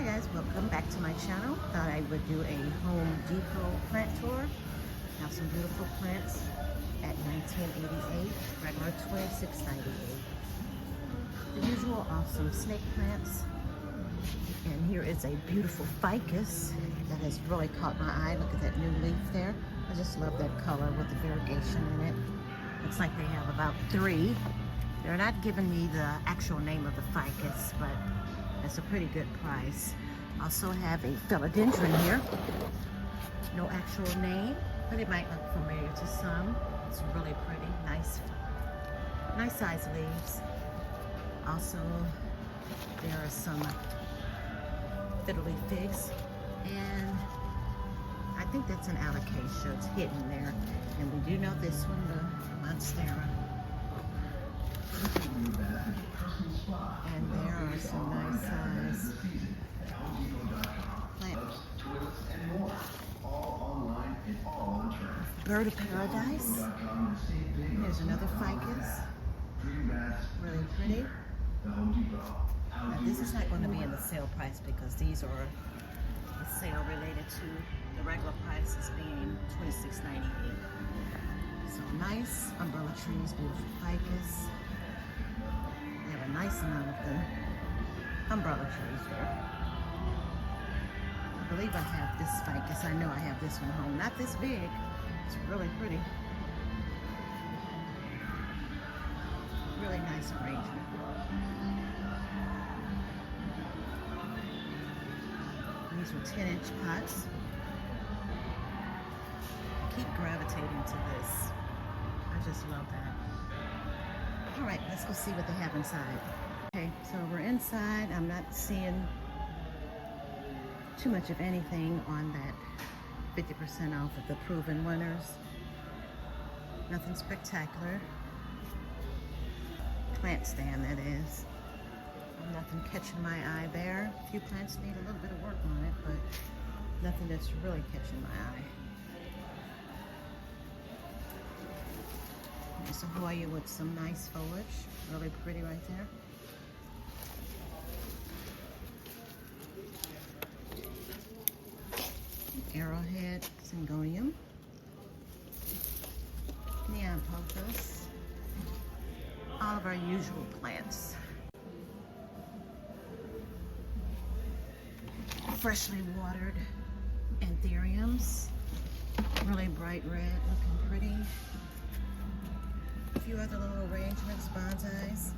Hi guys, welcome back to my channel. Thought I would do a Home Depot plant tour. Have some beautiful plants at $19.88, regular $26.98. The usual awesome snake plants. And here is a beautiful ficus that has really caught my eye. Look at that new leaf there. I just love that color with the variegation in it. Looks like they have about 3. They're not giving me the actual name of the ficus, but that's a pretty good price. Also have a philodendron here. No actual name, but it might look familiar to some. It's really pretty, nice size leaves. Also, there are some fiddly figs, and I think that's an alocasia. It's hidden there. And we do know this one, the monstera. And there are some nice size plants. Bird of paradise. Here's another ficus. Really pretty. Now this is not going to be in the sale price because these are the sale related to the regular prices being $26.98. So nice umbrella trees, beautiful ficus. They have a nice amount of the umbrella trees here. I believe I have this ficus. I know I have this one home. Not this big. It's really pretty. Really nice arrangement. These are 10-inch pots. I keep gravitating to this. I just love that. All right, let's go see what they have inside. Okay, so we're inside. I'm not seeing too much of anything on that 50% off of the proven winners. Nothing spectacular. Plant stand, that is. Nothing catching my eye there. A few plants need a little bit of work on it, but nothing that's really catching my eye. There's a Hoya with some nice foliage. Really pretty right there. Arrowhead Syngonium. Neon pothos. All of our usual plants. Freshly watered anthuriums. Really bright red, looking pretty. A few other little arrangements, bonsais.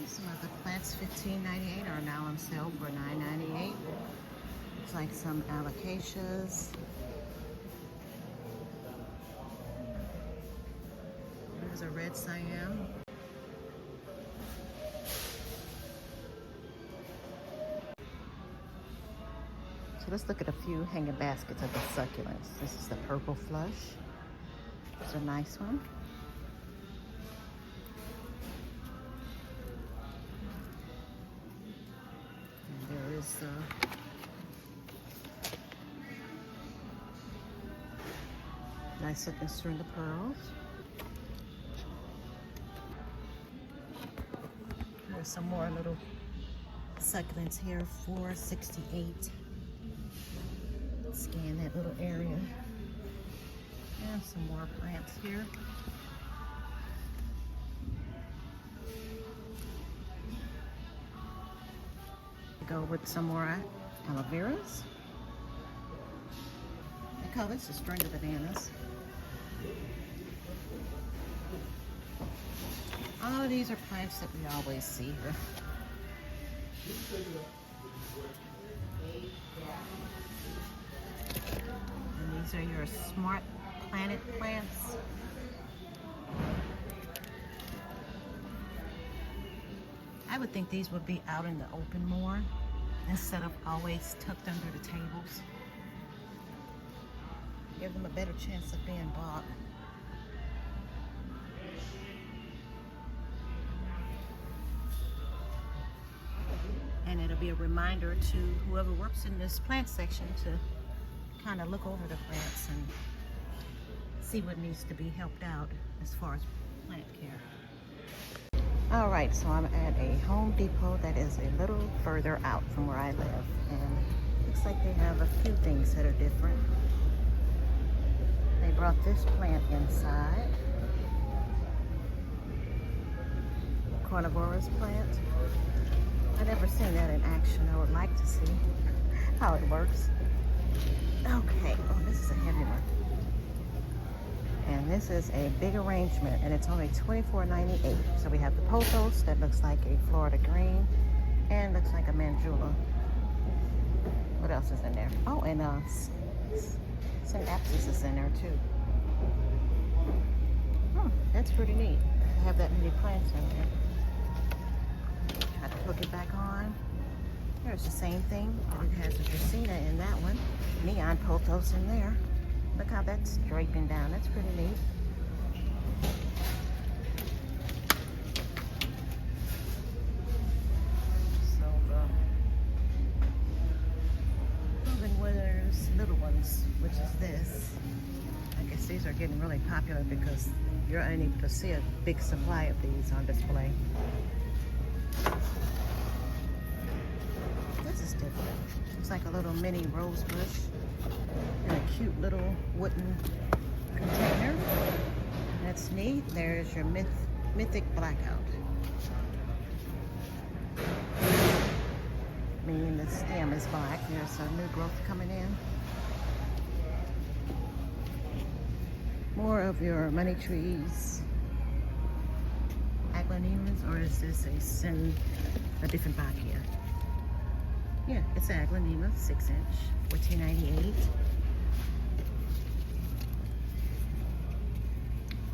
Some of the plants, $15.98, are now on sale for $9.98. It's like some alocasias. There's a red siam. So let's look at a few hanging baskets of the succulents. This is the purple flush. It's a nice one. There is the nice looking string of pearls. There's some more little succulents here, $4.68. Scan that little area. And some more plants here. Go with some more aloe veras. I call this a string of bananas. All of these are plants that we always see here. And these are your Smart Planet plants. I would think these would be out in the open more instead of always tucked under the tables. Give them a better chance of being bought. And it'll be a reminder to whoever works in this plant section to kind of look over the plants and see what needs to be helped out as far as plant care. All right, so I'm at a Home Depot that is a little further out from where I live, and looks like they have a few things that are different. They brought this plant inside. Carnivorous plant. I've never seen that in action. I would like to see how it works. Okay, oh, this is a heavy one. And this is a big arrangement, and it's only $24.98. So we have the pothos that looks like a Florida green and looks like a mandula. What else is in there? Oh, and synapsis is in there too. That's pretty neat to have that many plants in there. Try to hook it back on. There's the same thing. It has a Dracaena in that one. Neon pothos in there. Look how that's draping down. That's pretty neat. So Golden Withers little ones, which is this. I guess these are getting really popular because you're unable to see a big supply of these on display. This is different. It's like a little mini rose bush in a cute little wooden container. That's neat. There's your mythic blackout. Meaning the stem is black. There's a new growth coming in. More of your money trees. Aglaonemas, or is this a different bacchia? Yeah, it's an Aglaonema, 6-inch, $14.98.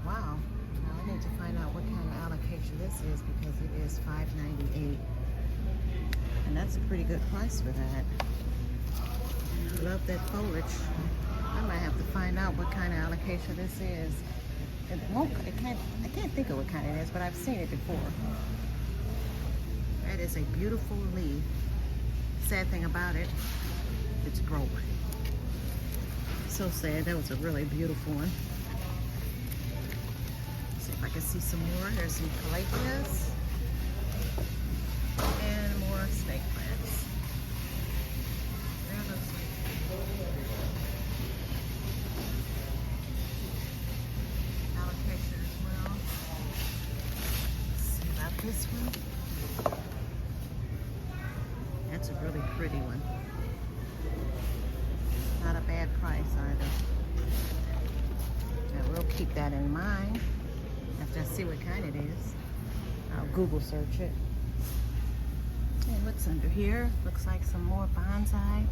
Wow. Now I need to find out what kind of allocation this is because it is $5.98. And that's a pretty good price for that. Love that foliage. I might have to find out what kind of allocation this is. I can't think of what kind it is, but I've seen it before. That is a beautiful leaf. Sad thing about it, it's broke. So sad. That was a really beautiful one. Let's see if I can see some more. There's some calatheas and more snake plants. There looks like allocation as well. Let's see about this one. That's a really pretty one. Not a bad price either. I will keep that in mind after I see what kind it is. I'll Google search it. And what's under here? Looks like some more bonsai.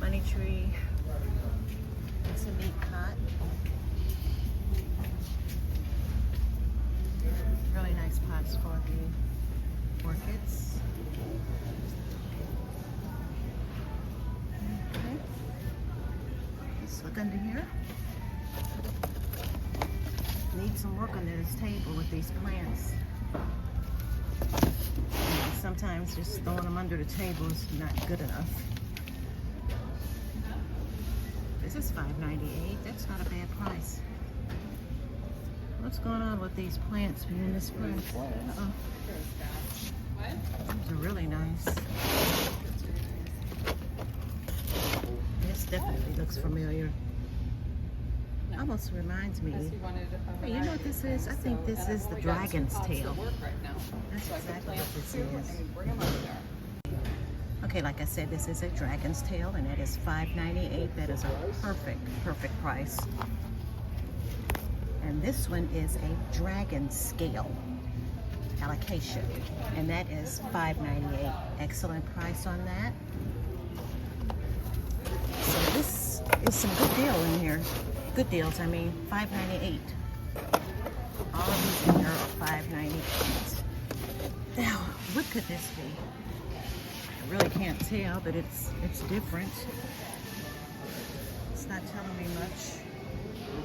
Money tree. It's a neat cut. Really nice pots for the orchids. Okay. Let's look under here. Need some work under this table with these plants. And sometimes just throwing them under the table is not good enough. This is $5.98. That's not a bad price. What's going on with these plants being this price? These are really nice. This definitely looks familiar. Almost reminds me. Hey, you know what this is? I think this is the dragon's tail. That's exactly what this is. Okay, like I said, this is a dragon's tail, and it is $5.98. That is a perfect price. And this one is a dragon scale allocation, and that is $5.98. Excellent price on that. So this is some good deal in here. Good deals, I mean, $5.98. All of these in here are $5.98. Now, what could this be? I really can't tell, but it's different. It's not telling me much.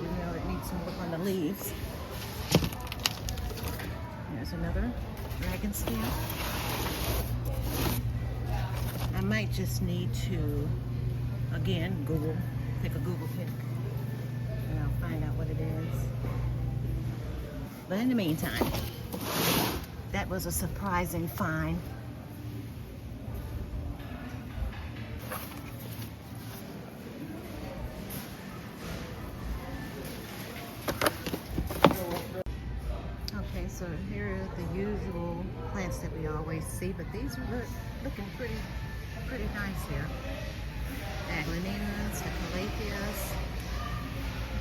You know, it needs some work on the leaves. There's another dragon scale. I might just need to, again, take a Google pic, and I'll find out what it is. But in the meantime, that was a surprising find. Okay, so here are the usual plants that we always see, but these are looking pretty nice here. Aglaninas, the calatheas.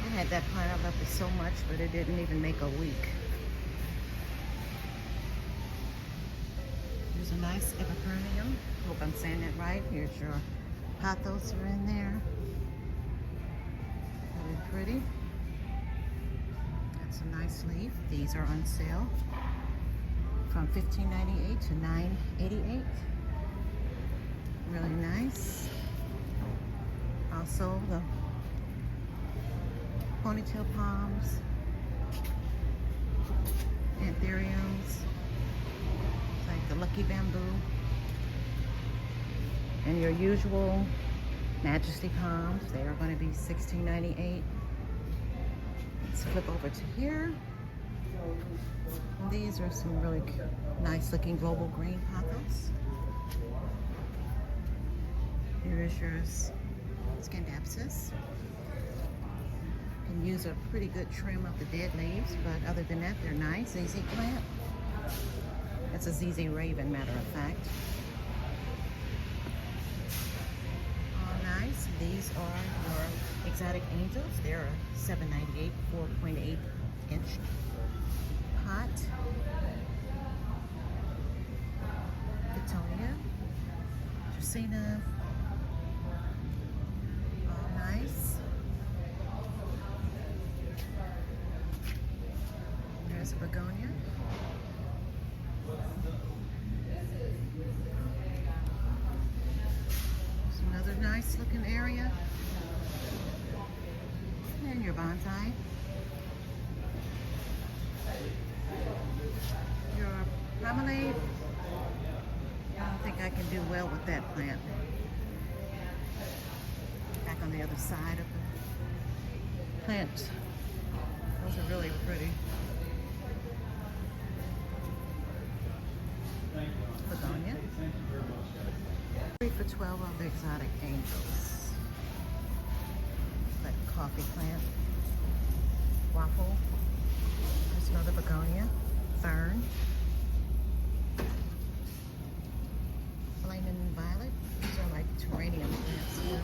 I had that plant, I loved it so much, but it didn't even make a week. There's a nice epipernium. Hope I'm saying that right. Here's your pothos are in there. Very pretty. That's a nice leaf. These are on sale from $15.98 to $9.88. Really nice. Also the ponytail palms, anthuriums, like the lucky bamboo, and your usual majesty palms. They are going to be $16.98. Let's flip over to here. And these are some really nice looking global green pothos. Here is your Scandapsus. Can use a pretty good trim of the dead leaves, but other than that, they're nice. ZZ plant. That's a ZZ Raven, matter of fact. All nice. These are your exotic angels. They're $7.98, 4.8 inch pot. Pitonia, Dracaena. All nice. There's a begonia. There's another nice looking area. And your bonsai. Your promenade. I don't think I can do well with that plant. Back on the other side of the plant. Those are really pretty. Begonia. 3 for $12 of the exotic angels. That coffee plant. Waffle. There's another begonia. Fern. Flaming violet. These are like terrarium plants here.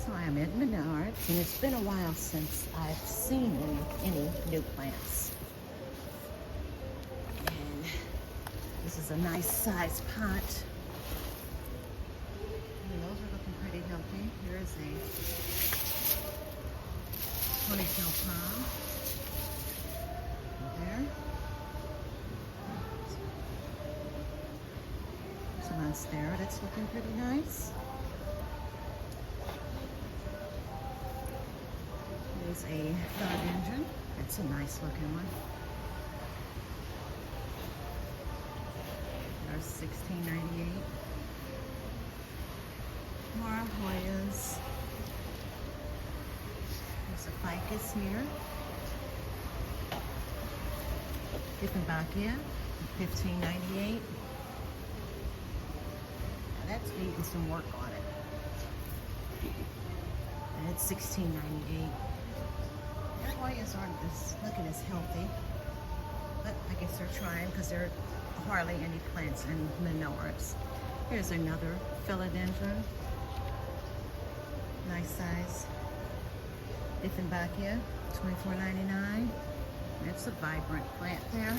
So I'm at Menards, and it's been a while since I've seen any new plants. And this is a nice size pot. And those are looking pretty healthy. Here is a ponytail palm. There. There's a monstera that's looking pretty nice. There's a philodendron. That's a nice looking one. There's $16.98. More Hoyas. There's a ficus here. Dieffenbachia, $15.98. Now that's needing some work on it. And it's $16.98. Hoyas aren't looking as healthy, but I guess they're trying because there are hardly any plants in Menards. Here's another philodendron, nice size. Dieffenbachia, $24.99. That's a vibrant plant there.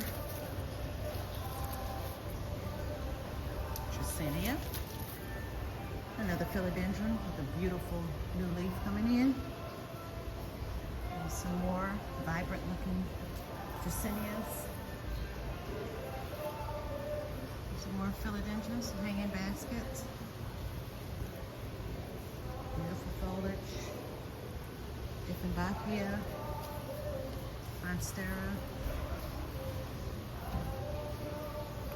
Dracaena, another philodendron with a beautiful new leaf coming in. And some more vibrant looking Dracaenas. Some more philodendrons, hanging baskets. Beautiful foliage. Dieffenbachia, Monstera,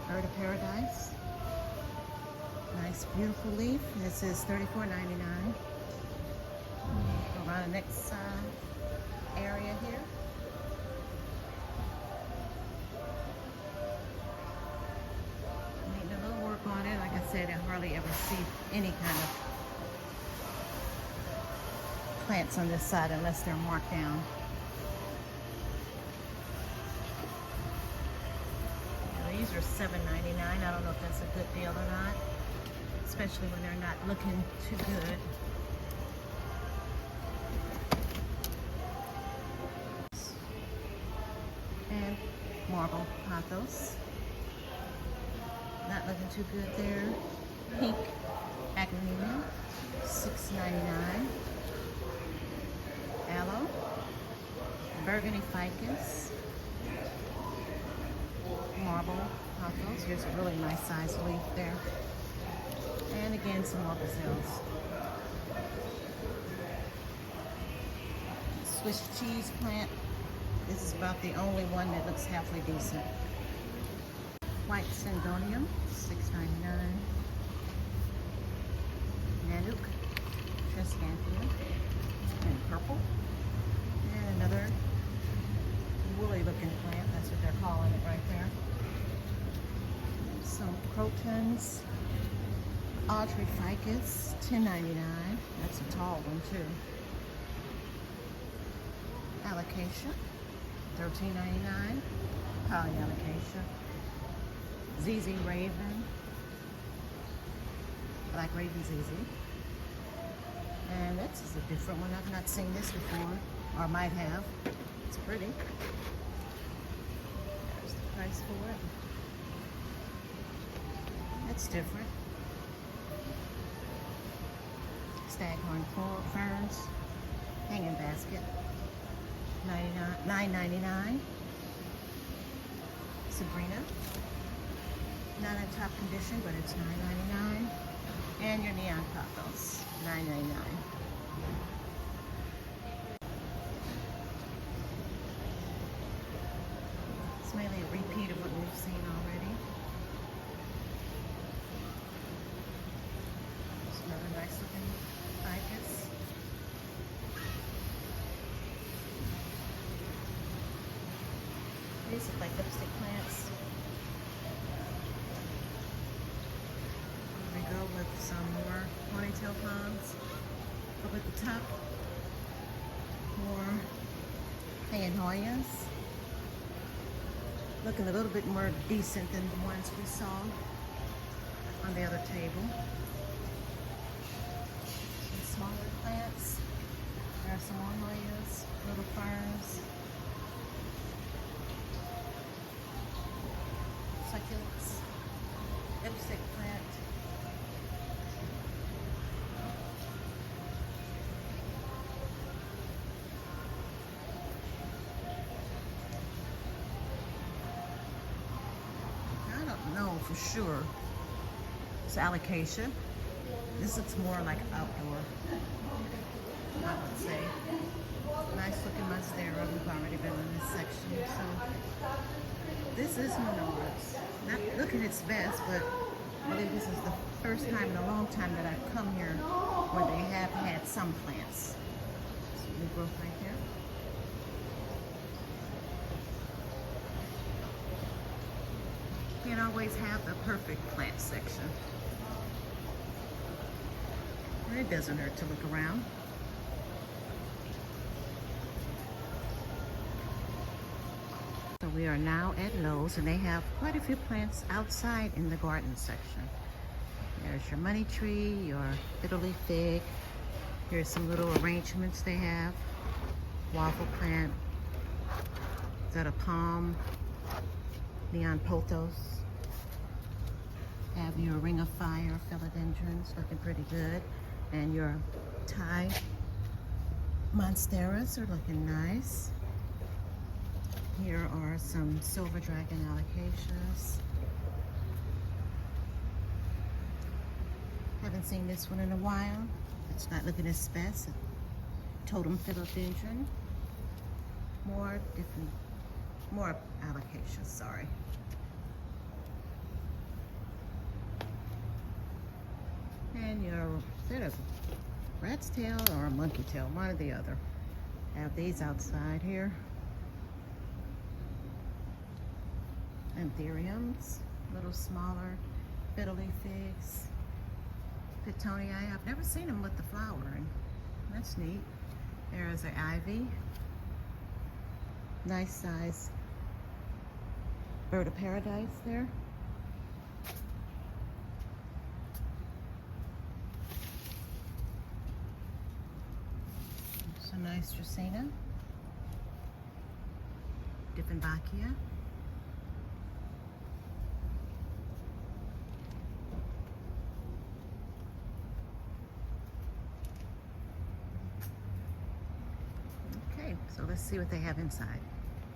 Bird of Paradise. Nice, beautiful leaf. This is $34.99. Go around the next area here. Needing a little work on it. Like I said, I hardly ever see any kind of plants on this side unless they're marked down. Now, these are $7.99. I don't know if that's a good deal or not, especially when they're not looking too good. And marble pothos. Not looking too good there. Pink Acronemia, $6.99. Aloe, burgundy ficus, marble pothos. Here's a really nice size leaf there. And again, some more bazils. Swiss cheese plant. This is about the only one that looks halfway decent. White Syngonium, $6.99. Nanook, Triscanthia, in purple. And another woolly looking plant, that's what they're calling it right there. Some crotons, Audrey ficus, $10.99. That's a tall one too. Alocasia, $13.99. Polyalocasia. ZZ Raven, Black Raven ZZ. And this is a different one. I've not seen this before, or might have. It's pretty. There's the price for it. That's different. Staghorn ferns, hanging basket, $9.99. Sabrina, not in top condition, but it's $9.99. And your neon pothos, $9.99. It's mainly a repeat of what we've seen already. It's another nice looking ficus. These look like lipstick plants. Here we go with some more ponytail palms. Up at the top, more Paeonhoyas. Looking a little bit more decent than the ones we saw on the other table. Some smaller plants. There are some more Hoyas, little ferns. Succulents, lipstick plant. I don't know for sure. It's alocasia. This looks more like outdoor, I would say. Nice looking monstera. We've already been in this section, so this is Menards. Not looking its best, but I believe this is the first time in a long time that I've come here where they have had some plants. So new growth right there. Can't always have the perfect plant section. And it doesn't hurt to look around. So we are now at Lowe's, and they have quite a few plants outside in the garden section. There's your money tree, your Italy fig. Here's some little arrangements they have. waffle plant. Is that a palm? Neon pothos. Have your ring of fire philodendrons looking pretty good. And your Thai monsteras are looking nice. Here are some silver dragon alocasias. Haven't seen this one in a while. It's not looking as best. Totem philodendron. More alocasias, sorry. And your, is that a rat's tail or a monkey tail? One or the other. Have these outside here. Anthuriums, little smaller fiddly figs. Pittonia, I've never seen them with the flowering. That's neat. There is an ivy. Nice size bird of paradise there. Some nice Dracaena. Dieffenbachia. So let's see what they have inside.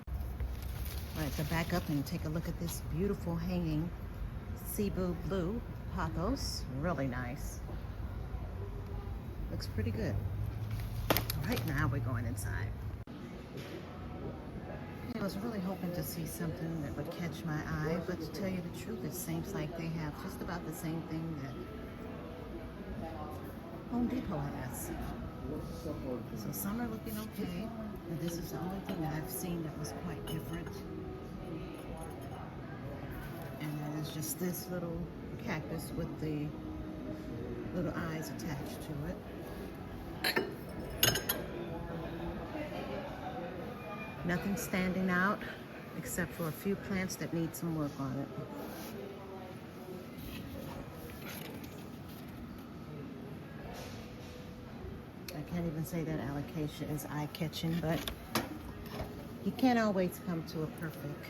All right, so back up and take a look at this beautiful hanging Cebu blue pothos. Really nice. Looks pretty good. All right, now we're going inside. I was really hoping to see something that would catch my eye, but to tell you the truth, it seems like they have just about the same thing that Home Depot has. So some are looking okay, and this is the only thing that I've seen that was quite different. And that is just this little cactus with the little eyes attached to it. Nothing standing out except for a few plants that need some work on it. I can't even say that alocasia is eye-catching, but you can't always come to a perfect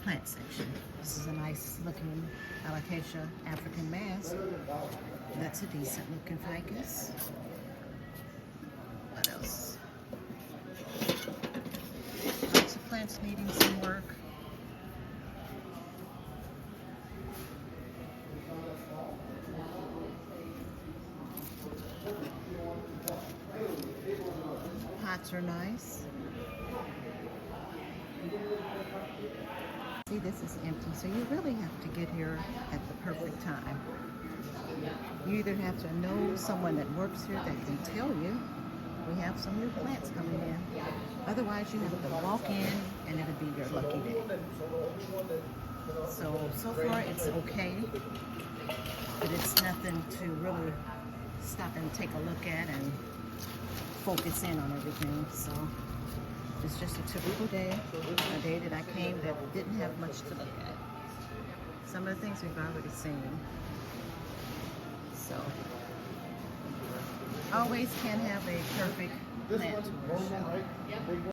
plant section. This is a nice looking alocasia African mask. That's a decent looking ficus. What else? Lots of plants needing some work. Pots are nice. See, this is empty, so you really have to get here at the perfect time. You either have to know someone that works here that can tell you we have some new plants coming in. Otherwise, you have to walk in and it'll be your lucky day. So far it's okay, but it's nothing to really stop and take a look at and focus in on everything. So it's just a typical day, a day that I came that didn't have much to look at. Some of the things we've already seen. So always can have a perfect plant tour show.